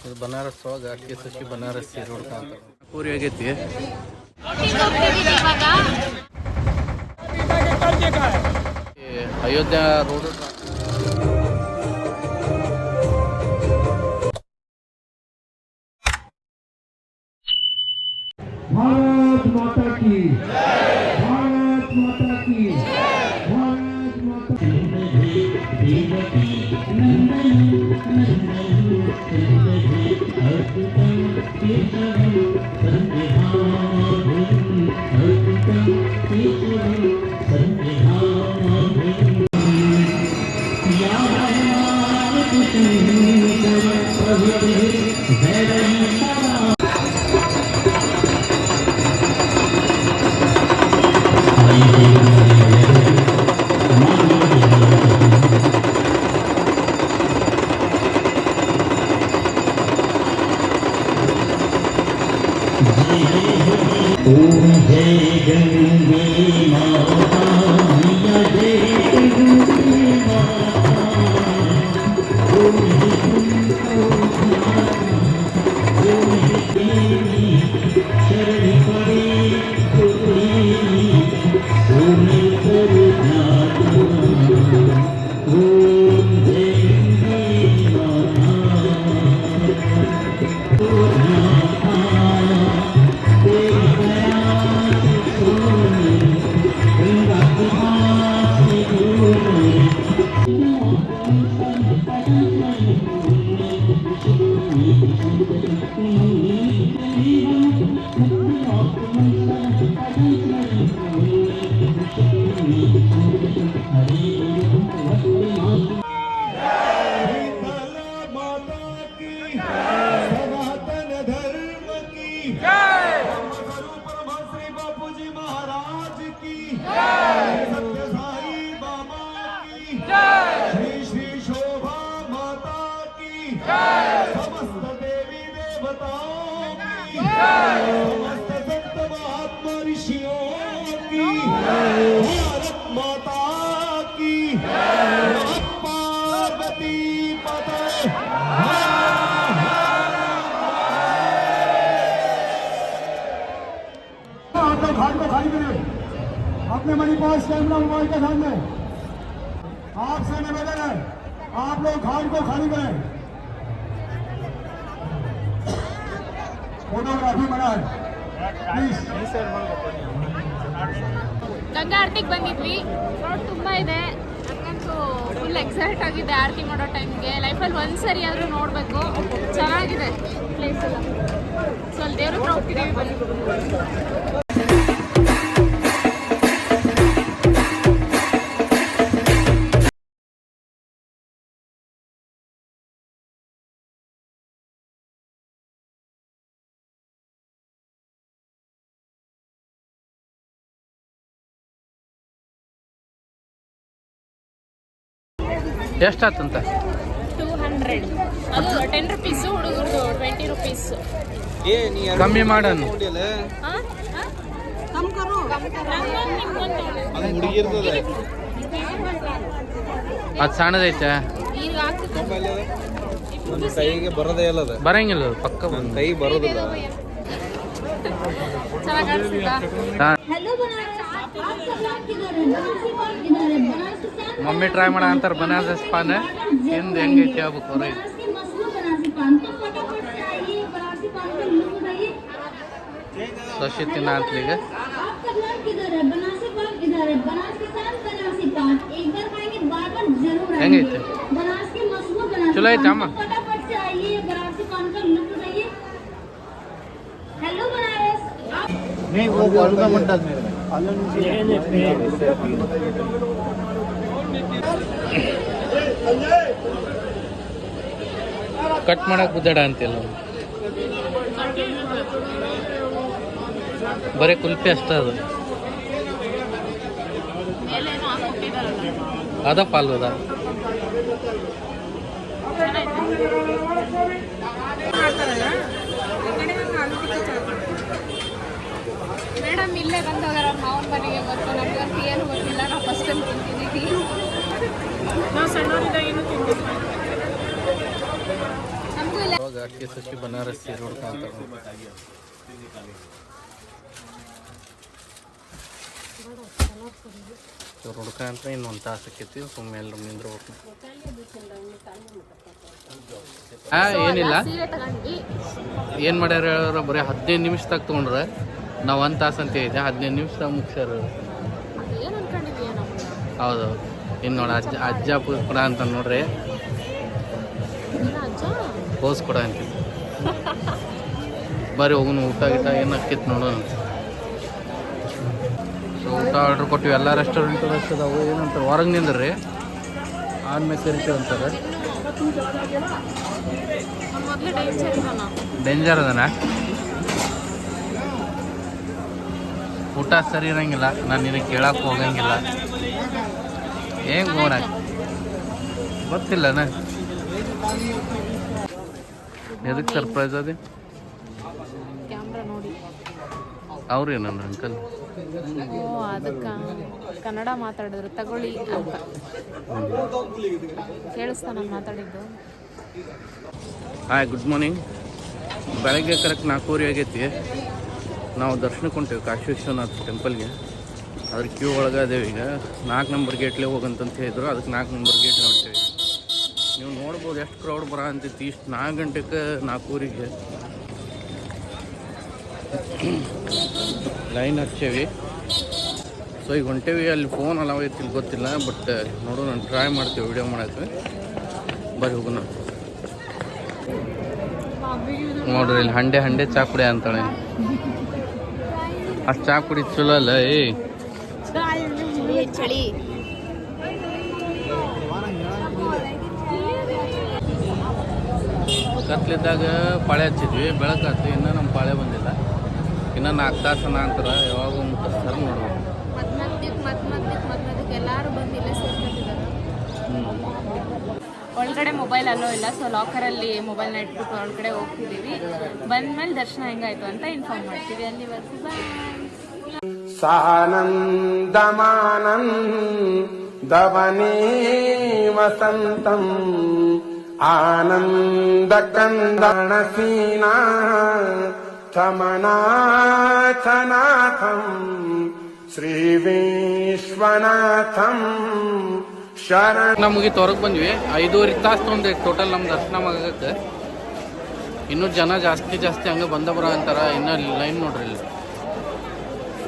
ಇದು ಬನಾರಸ್ ಒಳಗೆ ಅಕ್ಕಿ ಸಸಿ ಬನಾರಸಿ ರೋಡ್ ಕಾಣ್ತಾರೆ. ಪೂರಿ ಆಗೈತಿ. ಅಯೋಧ್ಯ ರೋಡ್ भारत माता की भारत माता की भारत माता ओम जय गंगे माता मैया जय गंगे माता ओम देवी शरण पड़े तेरी ओम करुणा ओम जय गंगे समस्त देवी देवताओं की समस्त संत महात्मा ऋषियों की भारत माता की पार्वती पते आप लोग घाट को खाली करें अपने मनी पास कैमरा मोबाइल के सामने आपसे निवेदन है आप लोग घाट को खाली करें फोटोग्राफी बनाए ಗಂಗಾ ಆರತಿಗೆ ಬಂದಿದ್ವಿ. ರೋಡ್ ತುಂಬ ಇದೆ. ನನಗಂತೂ ಫುಲ್ ಎಕ್ಸೈಟ್ ಆಗಿದೆ ಆರತಿ ಮಾಡೋ ಟೈಮ್ಗೆ. ಲೈಫಲ್ಲಿ ಒಂದ್ಸರಿ ಆದರೂ ನೋಡಬೇಕು. ಚೆನ್ನಾಗಿದೆ ಪ್ಲೇಸ್ ಎಲ್ಲ. ಸೊ ಅಲ್ಲಿ ದೇವ್ರ ಹತ್ರ ಹೋಗ್ತಿದ್ದೀವಿ ಬನ್ನಿ. ಎಷ್ಟಾತಂತ? 200. ಅದು 10 ರುಪೀಸು, ಹುಡುಗರದು 20 ರುಪೀಸು. ಕಮ್ಮಿ ಮಾಡೋಣ. ಅದು ಸಣ್ಣದೈತೆ ಕೈಗೆ ಬರೋದೇ ಇಲ್ಲ, ಅದು ಬರಂಗಿಲ್ಲ, ಪಕ್ಕ ಕೈ ಬರೋದಿಲ್ಲ. ಮಮ್ಮಿ ಟ್ರೈ ಮಾಡ ಅಂತಾರೆ ಬನಾರಸ್ ಪಾನ್. ಹಿಂದೆ ಹೆಂಗೈತಿ ಆಗ್ಬೇಕು ಹೊರ ಸಸಿ ತಿನ್ನ ಅಂತಲೀಗ ಹೆಂಗೈತೆ? ಚಲೋ ಐತೆ ಅಮ್ಮ. ಕಟ್ ಮಾಡಕ್ ಗುದ್ದಾಡ ಅಂತಿಲ್ಲ, ಬರೀ ಕುಲ್ಫಿ ಅಷ್ಟ. ಅದು ಅದ ಪಾಲು ಅದ. ಮೇಡಮ್ ಇಲ್ಲೇ ಬಂದವರ ಮಾವನ ಮನೆಗೆ ಗೊತ್ತು. ನಮ್ಗಂತೂ ಏನು ಗೊತ್ತಿಲ್ಲ. ನಾವು ಫಸ್ಟ್ ಟೈಮ್ ತಿಂತಿದ್ದೀವಿ. ನಾವು ಸಣ್ಣವರಿದ್ದಾಗ ಏನು ತಿಂದಿಲ್ಲ. ನಮಗೂ ಇಲ್ಲ. ಒಳಗೆ ಅಕ್ಕಿ ಸಸಿ ಬನಾರಸಿ ರೋಡ್ ಅಂತ ರೋಡ್ಕ ಅಂತ ಇನ್ನೊಂದು ತಾಸು ಆಕೈತಿ ಸುಮ್ಮನೆ ಎಲ್ಲರೂ ನಿಂದ್ರಬೇಕು. ಏನಿಲ್ಲ ಏನು ಮಾಡ್ಯಾರ ಹೇಳೋರು ಬರೀ 15 ನಿಮಿಷದಾಗ ತೊಗೊಂಡ್ರೆ ನಾವು 1 ತಾಸು ಅಂತ ಹೇಳಿದೆ 15 ನಿಮಿಷದಾಗ ಮುಗಿಸ್ಯಾರ. ಹೌದು ಇನ್ನು ನೋಡಿ ಅಜ್ಜ ಪೋಸ್ ಕೊಡ ಅಂತ ನೋಡ್ರಿ, ಪೋಸ್ ಕೊಡ ಅಂತಿದ್ದೆ. ಬರ್ರಿ ಹೋಗುನು ಊಟ ಗಿಟ ಏನು ಆಕೈತಿ ನೋಡೋಣ. ಸೊ ಊಟ ಆರ್ಡ್ರ್ ಕೊಟ್ಟಿವಿ, ಎಲ್ಲ ರೆಸ್ಟೋರೆಂಟ್ ಅದಾವು. ಏನಂತಾರೆ ಹೊರಗೆ ನಿಂದ್ರಿ ಆದ್ಮೇಲೆ ಕರಿತೀವಿ ಅಂತಾರೆ. ಡೇಂಜರ್ ಅದನ ಊಟ ಸರಿ ಇರಂಗಿಲ್ಲ, ನಾನು ನಿನಗೆ ಕೇಳಕ್ಕೆ ಹೋಗಂಗಿಲ್ಲ. ಹೆಂಗೆ ಹೋಗೋಣ ಗೊತ್ತಿಲ್ಲನ, ಎದಕ್ಕೆ ಸರ್ಪ್ರೈಸ್ ಅದೇ ಕ್ಯಾಮ್ರಾ ನೋಡಿ ಅವ್ರು ಏನಂದ್ರೆ ಅಂಕಲ್ ಅದಕ್ಕೆ ಕನ್ನಡ ಮಾತಾಡಿದ್ರು ತಗೊಳ್ಳಿ ಅಂತ ಕೇಳಿಸ್ತಾ ನಾನು ಮಾತಾಡಿದ್ದು. Hi good morning. ಬೆಳಗ್ಗೆ ಕರೆಕ್ಟ್ 4:30 ಆಗೈತಿ. ನಾವು ದರ್ಶನಕ್ಕೆ ಹೊಂಟೇವಿ ಕಾಶಿ ವಿಶ್ವನಾಥ್ ಟೆಂಪಲ್ಗೆ. ಅದ್ರ ಕ್ಯೂ ಒಳಗೆ ಅದೇವಿ. ಈಗ 4 ನಂಬರ್ ಗೇಟ್ಲೆ ಹೋಗಂತಂತ ಹೇಳಿದ್ರು, ಅದಕ್ಕೆ 4 ನಂಬರ್ ಗೇಟ್ಲೆ ಹೊಂಟೇವಿ. ನೀವು ನೋಡ್ಬೋದು ಎಷ್ಟು ಕ್ರೌಡ್ ಬರ ಅಂತೈತಿ. ಇಷ್ಟು 4 ಗಂಟೆಗೆ 4:30ಗೆ ಲೈನ್ ಹಚ್ಚೇವಿ. ಸೊ ಈಗ ಹೊಂಟೇವಿ. ಅಲ್ಲಿ ಫೋನ್ ಅಲಾವ್ ಐತಿ ಇಲ್ಲಿ ಗೊತ್ತಿಲ್ಲ, ಬಟ್ ನೋಡೋಣ ಟ್ರೈ ಮಾಡ್ತೀವಿ ವಿಡಿಯೋ ಮಾಡೋಕ್ಕೆ. ಬರ್ರಿ ಹೋಗೋಣ. ನೋಡ್ರಿ ಇಲ್ಲಿ ಹಂಡೆ ಚಾ ಕುಡಿ ಅಂತಾಳೆ. ಅಷ್ಟು ಚಾ ಕುಡಿ ಚಲೋ ಅಲ್ಲ. ಚಳಿ ಕತ್ಲಿದ್ದಾಗ ಪಾಳೆ ಹಚ್ಚಿದ್ವಿ, ಬೆಳಕಾತು. ಇನ್ನೂ ನಮ್ಮ ಪಾಳೆ ಬಂದಿಲ್ಲ. ಇನ್ನೂ 4 ತಾಸು ನಂತರ ಯಾವಾಗ ಮುಟ್ಟಿಸ್ತಾರೆ ನೋಡ್ಬೇಕು. ಎಲ್ಲರೂ ಬಂದು ಇಲ್ಲೇ ಸೇರ್ಕೊಂಡಿದ್ದಾರೆ. ಒಳಗಡೆ ಮೊಬೈಲ್ ಅಲ್ಲೋ ಇಲ್ಲ, ಸೊ ಲಾಕರಲ್ಲಿ ಮೊಬೈಲ್ನ ಇಟ್ಬಿಟ್ಟು ಒಳಗಡೆ ಹೋಗ್ತಿದ್ದೀವಿ. ಬಂದ್ಮೇಲೆ ದರ್ಶನ ಹೆಂಗಾಯ್ತು ಅಂತ ಇನ್ಫಾರ್ಮ್ ಮಾಡ್ತೀವಿ. ಅಲ್ಲಿ ಸಾನಂದಮಾನಂದವನೇ ವಸಂತಂ ಆನಂದ ಕಂದಣಸೀನಾ ಚಮನಾಥನಾಥಂ ಶ್ರೀ ವಿಶ್ವನಾಥಂ ಮುಗೀತು. ಹೊರಗೆ ಬಂದ್ವಿ. 5.5 ತಾಸು ತೊಗೊಂಡ್ರಿ ಟೋಟಲ್ ನಮ್ಮ ದರ್ಶನ ಆಗಕ್ಕೆ. ಇನ್ನೂ ಜನ ಜಾಸ್ತಿ ಹಂಗೆ ಬರೋ ಅಂತಾರೆ. ಇನ್ನೂ ಲೈನ್ ನೋಡ್ರಿ ಇಲ್ಲಿ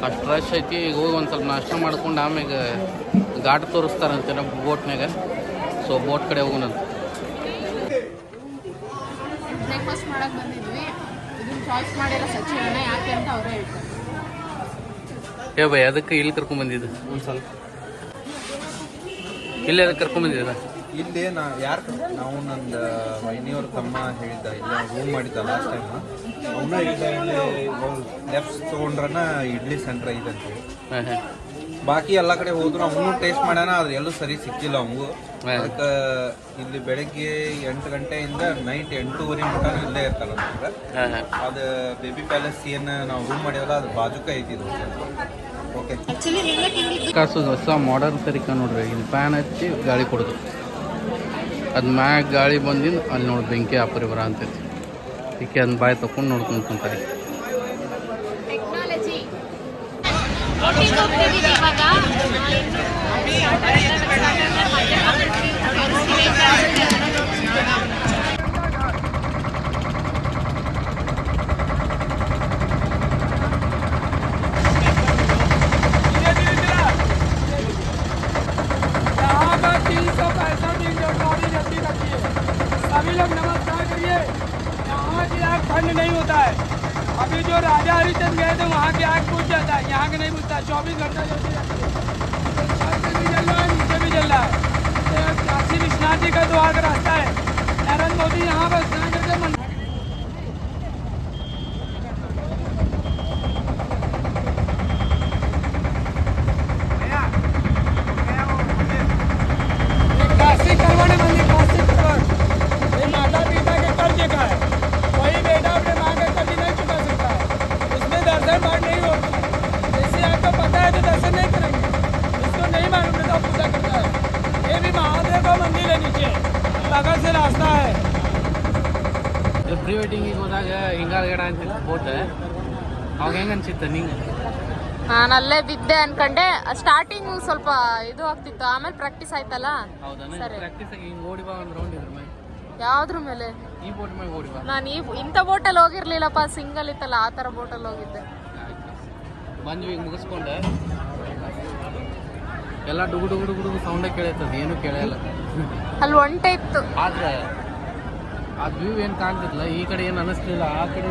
ಅಷ್ಟು ರಶ್ ಐತಿ. ಈಗ ಹೋಗಿ ಒಂದು ಸ್ವಲ್ಪ ನಾಷ್ಟ ಮಾಡ್ಕೊಂಡು ಆಮ್ಯಾಗ ಘಾಟ್ ತೋರಿಸ್ತಾರಂತೆ ನಮ್ಮ ಬೋಟ್ನಾಗ. ಸೊ ಬೋಟ್ ಕಡೆ ಹೋಗೋಣಂತ. ಬ್ರೇಕ್ಫಾಸ್ಟ್ ಮಾಡಕ್ಕೆ ಬಂದಿದ್ವಿ. ಇದನ್ನ ಚಾಯ್ಸ್ ಮಾಡಿರೋ ಸಚಿವಣ್ಣ ಯಾಕೆ ಅಂತ ಅವರೇ ಹೇಳ್ತಾರೆ. ಬೈ ಅದಕ್ಕೆ ಇಲ್ಲಿ ಕರ್ಕೊಂಡ್ಬಂದಿದ್ದು ಒಂದು ಸ್ವಲ್ಪ ಇಲ್ಲಿ ಅದಕ್ಕೆ ಕರ್ಕೊಂಡ್ಬಂದಿದ್ದ. ಇಲ್ಲಿ ನಾವು ನಂದು ವೈನಿಯವ್ರ ತಮ್ಮ ಹೇಳಿದ್ದ, ಇಲ್ಲ ರೂಮ್ ಮಾಡಿದ್ದ ಲಾಸ್ಟ್ ಟೈಮ್. ಅವನ್ನ ಹೇಳಿದ್ದ ಇಲ್ಲಿ ಲೆಫ್ಟ್ ತೊಗೊಂಡ್ರನ ಇಡ್ಲಿ ಸೆಂಟ್ರ್ ಐದಂತೆ. ಬಾಕಿ ಎಲ್ಲ ಕಡೆ ಹೋದ್ರು ಅವನು ಟೇಸ್ಟ್ ಮಾಡ್ಯಾನ, ಆದ್ರೆ ಎಲ್ಲೂ ಸರಿ ಸಿಕ್ಕಿಲ್ಲ ಅವಂಗೂ. ಅದಕ್ಕೆ ಇಲ್ಲಿ ಬೆಳಗ್ಗೆ 8 ಗಂಟೆಯಿಂದ ನೈಟ್ 8:30 ಮಟ ಇಲ್ಲೇ ಇರ್ತಲ್ಲ ಅಂತಂದ್ರೆ. ಅದು ಬೇಬಿ ಪ್ಯಾಲೇಸ್ ಏನು ನಾವು ರೂಮ್ ಮಾಡ್ಯಾವಲ್ಲ ಅದು ಬಾಜುಕ ಐತಿದ್ದು. ಓಕೆ ಕಾಸು ಹೊಸ ಮಾಡರ್ನ್ ತರಿಕ ನೋಡ್ರಿ. ಇಲ್ಲಿ ಫ್ಯಾನ್ ಹಚ್ಚಿ ಗಾಳಿ ಕೊಡೋದು, ಅದು ಮ್ಯಾಗ ಗಾಳಿ ಬಂದಿದ್ದು ಅಲ್ಲಿ ನೋಡಿ ಬೆಂಕಿ ಹಾಪರಿ ಬರ ಅಂತೈತಿ. ಈಕೆ ಅದನ್ನ ಬಾಯಿ ತಕೊಂಡು ನೋಡ್ಕೊಂತಾರೆ. ಟೆಕ್ನಾಲಜಿ सभी लोग नमस्कार करिए। यहाँ की आग ठंड नहीं होता है। अभी जो राजा हरिचंद गए थे वहाँ की आग बुझ जाता है, यहाँ के नहीं बुझता। 24 घंटा जलती रहती है। भी जल रहा है, नीचे भी जल रहा है। काशी विश्वनाथ जी का द्वार का रास्ता है। नरेंद्र मोदी यहाँ पर स्नान करके काशी करवाने मंदिर, काशी करवान ये माता पिता के कर्ज का है। वही बेटा अपने माँ का कर्ज नहीं चुका सकता है, उसमें दर्शन मान नहीं होता। जैसे आपको पता है तो दर्शन नहीं करेंगे, इसको नहीं मालूम है तो पूजा करता है। ये भी महादेव का मंदिर है, नीचे बगल से रास्ता है। ಪ್ರೀ ವೆಡ್ಡಿಂಗಿಗೆ ಹೋದಾಗ ಹಿಂಗಾಲ್ಗಡೆ ಅಂತಿತ್ತು ಬೋಟ್ ಅವಾಗ ಹೆಂಗೆ ಅನ್ಸಿತ್ತು ನಿಂಗೆ? ನಾನು ಅಲ್ಲೇ ಬಿದ್ದೆ ಅನ್ಕೊಂಡೆ. ಸ್ಟಾರ್ಟಿಂಗ್ ಸ್ವಲ್ಪ ಇದು ಆಗ್ತಿತ್ತು, ಆಮೇಲೆ ಪ್ರಾಕ್ಟೀಸ್ ಆಯ್ತಲ್ಲ. ಹೌದಾ? ಸರಿ. ಪ್ರಾಕ್ಟೀಸ್ ಆಗಿ ಹಿಂಗೆ ಓಡಿ ಬಾ ಒಂದು ರೌಂಡ್ ಇದ್ರ ಮೇಲೆ. ಯಾವ್ದ್ರ ಮೇಲೆ? ಈ ಬೋಟ್ ಮೇಲೆ ಓಡಿ ಬಾ. ನಾನು ಇಂಥ ಬೋಟಲ್ಲಿ ಹೋಗಿರ್ಲಿಲ್ಲಪ್ಪ, ಸಿಂಗಲ್ ಇತ್ತಲ್ಲ ಆ ಥರ ಬೋಟಲ್ಲಿ ಹೋಗಿದ್ದೆ. ಬಂದ್ವಿ ಈಗ ಮುಗಿಸ್ಕೊಂಡೆ. ಎಲ್ಲ ಡುಗು ಡುಗು ಡುಗು ಡುಗು ಸೌಂಡೇ ಕೇಳೈತದ, ಏನೂ ಕೇಳಲ್ಲ. ಅಲ್ಲಿ ಒಂಟೆ ಇತ್ತು. ಆದ್ರೆ ಆ ವ್ಯೂ ಏನು ಕಾಣ್ತಿದ್ಲ, ಈ ಕಡೆ ಏನು ಅನಿಸ್ಲಿಲ್ಲ, ಆ ಕಡೆ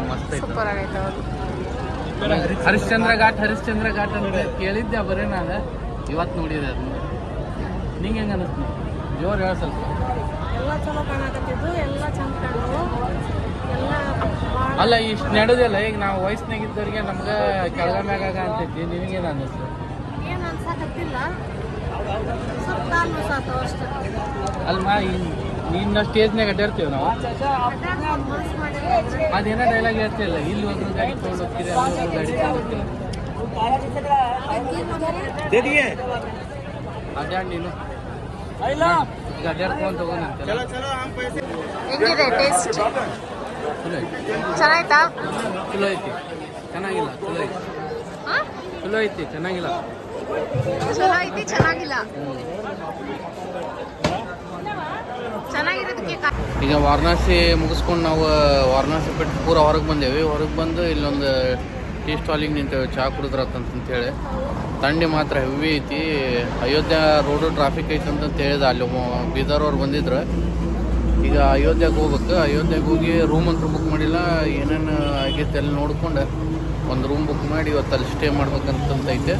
ಮಸ್ತ್ ಐತೆ. ಸೂಪರ್ ಆಗೈತೆ. ಹೌದು. ಹರಿಶ್ಚಂದ್ರ ಘಾಟ್ ಅಂತ ಕೇಳಿದ್ದೆ ಬರೀ ನಾನು, ಇವತ್ತು ನೋಡಿದೆ ಅದನ್ನ. ನಿಂಗೆ ಹೆಂಗೆ ಅನಿಸ್ತು? ಜೋರು ಹೇಳ ಸ್ವಲ್ಪ. ಎಲ್ಲ ಚಲೋ ಕಾಣಕತ್ತಿದ್ದು, ಎಲ್ಲ ಚಂದ ಕಾಣವು ಎಲ್ಲ. ಅಲ್ಲ ಇಷ್ಟು ನಡೆದಿಲ್ಲ, ಈಗ ನಾವು ವಯಸ್ಸಿನಾಗಿದ್ದವ್ರಿಗೆ ನಮ್ಗೆ ಕೆಳಗ ಮ್ಯಾಗ ಅಂತೈತಿ. ನಿನಗೇನು ಅನ್ನಿಸ್ತು? ಏನು ಅನ್ಸಕತ್ತಿಲ್ಲ, ಸ್ವಲ್ಪ ಕಾಲು ಮಸಾತವ ಅಷ್ಟೇ. ಅಲ್ಮ ನಿನ್ನ ಸ್ಟೇಜ್ನಾಗ ಅಡ್ಡಾಡ್ತೀವಿ ನಾವು, ಅದೇನೋ ಡೈಲಾಗ್ ಹೇಳ್ತಿಲ್ಲ, ಇಲ್ಲಿ ಹೋದ್ರು ಗಾಡಿ ತೊಗೊಂಡು ಹೋಗ್ತೀರಿ, ಅಲ್ಲಿ ಹೋದ್ರು ಗಾಡಿ ತೊಗೊಂಡು ಹೋಗ್ತೀರಿ. ಅಡ್ಡಾಡ್ ನೀನು ಈಗ ಅಡ್ಡಾಡ್ಕೊಂಡು ತಗೊಂಡಂತೆಲ್ಲ. ಹೆಂಗಿದೆ ಟೇಸ್ಟ್? ಚಲೋ ಐತಿ. ಚೆನ್ನಾಯ್ತಾ? ಚಲೋ ಐತಿ, ಚೆನ್ನಾಗಿಲ್ಲ. ಚಲೋ ಐತಿ, ಚಲೋ ಐತಿ, ಚೆನ್ನಾಗಿಲ್ಲ. ಚಲೋ ಐತಿ, ಚೆನ್ನಾಗಿಲ್ಲ. ಚೆನ್ನಾಗಿರೋದಕ್ಕೆ ಈಗ ವಾರಣಾಸಿ ಮುಗಿಸ್ಕೊಂಡು ನಾವು ವಾರಣಾಸಿ ಬಿಟ್ಟು ಪೂರ ಹೊರಗೆ ಬಂದೇವಿ. ಹೊರಗೆ ಬಂದು ಇಲ್ಲೊಂದು ಟೀ ಸ್ಟಾಲಿಗೆ ನಿಂತೇವೆ, ಚಹಾ ಕುಡಿದ್ರತ್ತಂತೇಳಿ. ಥಂಡಿ ಮಾತ್ರ ಹೆವಿ ಐತಿ. ಅಯೋಧ್ಯ ರೋಡು ಟ್ರಾಫಿಕ್ ಐತೆ ಅಂತ ಹೇಳಿದ, ಅಲ್ಲಿ ಬೀದರ್ ಅವ್ರು ಬಂದಿದ್ರು. ಈಗ ಅಯೋಧ್ಯೆಗೆ ಹೋಗ್ಬೇಕು. ಅಯೋಧ್ಯೆಗೆ ಹೋಗಿ ರೂಮ್ ಅಂತೂ ಬುಕ್ ಮಾಡಿಲ್ಲ, ಏನೇನು ಆಗೈತೆ ಅಲ್ಲಿ ನೋಡ್ಕೊಂಡು ಒಂದು ರೂಮ್ ಬುಕ್ ಮಾಡಿ ಇವತ್ತು ಅಲ್ಲಿ ಸ್ಟೇ ಮಾಡ್ಬೇಕಂತೈತೆ.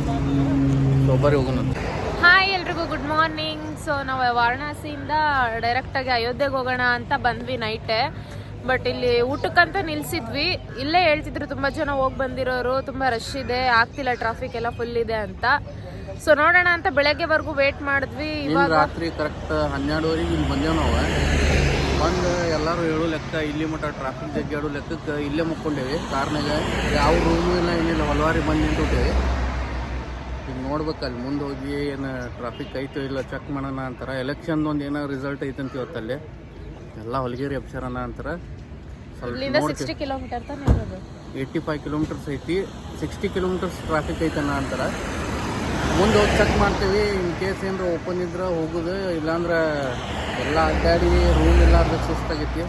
ಸೊ ಬರ್ರಿ ಹೋಗೋಣಂತ. ಹಾಯ್ ಎಲ್ರಿಗೂ ಗುಡ್ ಮಾರ್ನಿಂಗ್. ಸೊ ನಾವು ವಾರಣಾಸಿಯಿಂದ ಡೈರೆಕ್ಟಾಗಿ ಅಯೋಧ್ಯೆಗೆ ಹೋಗೋಣ ಅಂತ ಬಂದ್ವಿ ನೈಟೇ. ಬಟ್ ಇಲ್ಲಿ ಊಟಕ್ಕಂತ ನಿಲ್ಸಿದ್ವಿ. ಇಲ್ಲೇ ಹೇಳ್ತಿದ್ರು ತುಂಬ ಜನ ಹೋಗಿ ಬಂದಿರೋರು, ತುಂಬ ರಶ್ ಇದೆ, ಆಗ್ತಿಲ್ಲ, ಟ್ರಾಫಿಕ್ ಎಲ್ಲ ಫುಲ್ ಇದೆ ಅಂತ. ಸೊ ನೋಡೋಣ ಅಂತ ಬೆಳಗ್ಗೆವರೆಗೂ ವೇಟ್ ಮಾಡಿದ್ವಿ. ಇವಾಗ ರಾತ್ರಿ ಕರೆಕ್ಟ್ 12:30 ಇಲ್ಲಿ ಬಂದೇವು ನಾವು. ಬಂದು ಎಲ್ಲರೂ ಹೇಳೋ ಲೆಕ್ಕ ಇಲ್ಲಿ ಮಟ್ಟ ಟ್ರಾಫಿಕ್ ಜಗ್ಗಿ ಆಡೋ ಲೆಕ್ಕಕ್ಕೆ ಇಲ್ಲೇ ಮುಕ್ಕೊಂಡೇವಿ ಕಾರ್ನಾಗ. ಯಾವ ರೂಮು ಇಲ್ಲ, ಏನಿಲ್ಲ, ಹೊಲವಾರಿ ಬಂದು ನಿಂತುಬಿಟ್ಟೇವಿ. ಈಗ ನೋಡ್ಬೇಕು ಅಲ್ಲಿ ಮುಂದೆ ಹೋಗಿ ಏನು ಟ್ರಾಫಿಕ್ ಐತೋ ಇಲ್ಲ ಚೆಕ್ ಮಾಡೋಣ ಅಂತಾರೆ. ಎಲೆಕ್ಷನ್ದು ಒಂದು ಏನೋ ರಿಸಲ್ಟ್ ಐತಂತ ಇವತ್ತಲ್ಲಿ ಎಲ್ಲ ಹೊಲಗೇರಿ ಅಪ್ಸರಣ ಅಂತಾರೆ. ಇಲ್ಲಿಂದ 60 ಕಿಲೋಮೀಟರ್ ತಾನೇ ಇರೋದು. 85 ಕಿಲೋಮೀಟರ್ಸ್ ಐತಿ, 60 ಕಿಲೋಮೀಟರ್ಸ್ ಟ್ರಾಫಿಕ್ ಐತನ ಅಂತಾರೆ. ಮುಂದೆ ಹೋಗಿ ಚೆಕ್ ಮಾಡ್ತೀವಿ. ಇನ್ ಕೇಸ್ ಏನಾರ ಓಪನ್ ಇದ್ರೆ ಹೋಗೋದು, ಇಲ್ಲಾಂದ್ರೆ ಎಲ್ಲ ಅಡ್ಡಾಡಿ ರೂಮ್ ಇಲ್ಲಾರ್ದ ಸುಸ್ತಾಗೈತಿ.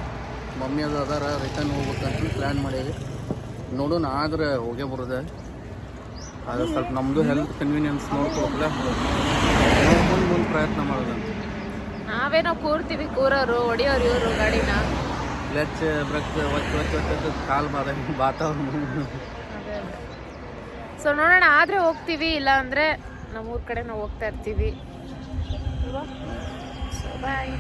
ಮಮ್ಮಿ ಅದು ಅದಾರ, ರಿಟರ್ನ್ ಹೋಗ್ಬೇಕಂತ ಪ್ಲ್ಯಾನ್ ಮಾಡೀವಿ. ನೋಡೋಣ, ಆದ್ರೆ ಹೋಗೇ ಬರೋದೆ. ಅದು ಸ್ವಲ್ಪ ನಮ್ಮದು ಹೆಲ್ತ್ ಕನ್ವೀನಿಯನ್ಸ್ ನೋಡ್ಕೊಬೇಕಲ್ಲ, ಮುಂದೆ ಪ್ರಯತ್ನ ಮಾಡೋದಂತ. ನಾವೇನೋ ಕೂರ್ತೀವಿ, ಕೂರೋರು ಹೊಡಿಯೋರು ಇವರು ಗಾಡಿನ. ಕ್ಲಚ್ ಬ್ರೇಕ್ ಒತ್ತು ಕಾಲು ಬಾತಾವರಣ. ಸೊ ನೋಡೋಣ, ಆದರೆ ಹೋಗ್ತೀವಿ, ಇಲ್ಲ ಅಂದರೆ ನಮ್ಮೂರ ಕಡೆ ನಾವು ಹೋಗ್ತಾ ಇರ್ತೀವಿ. ಬಾಯ್.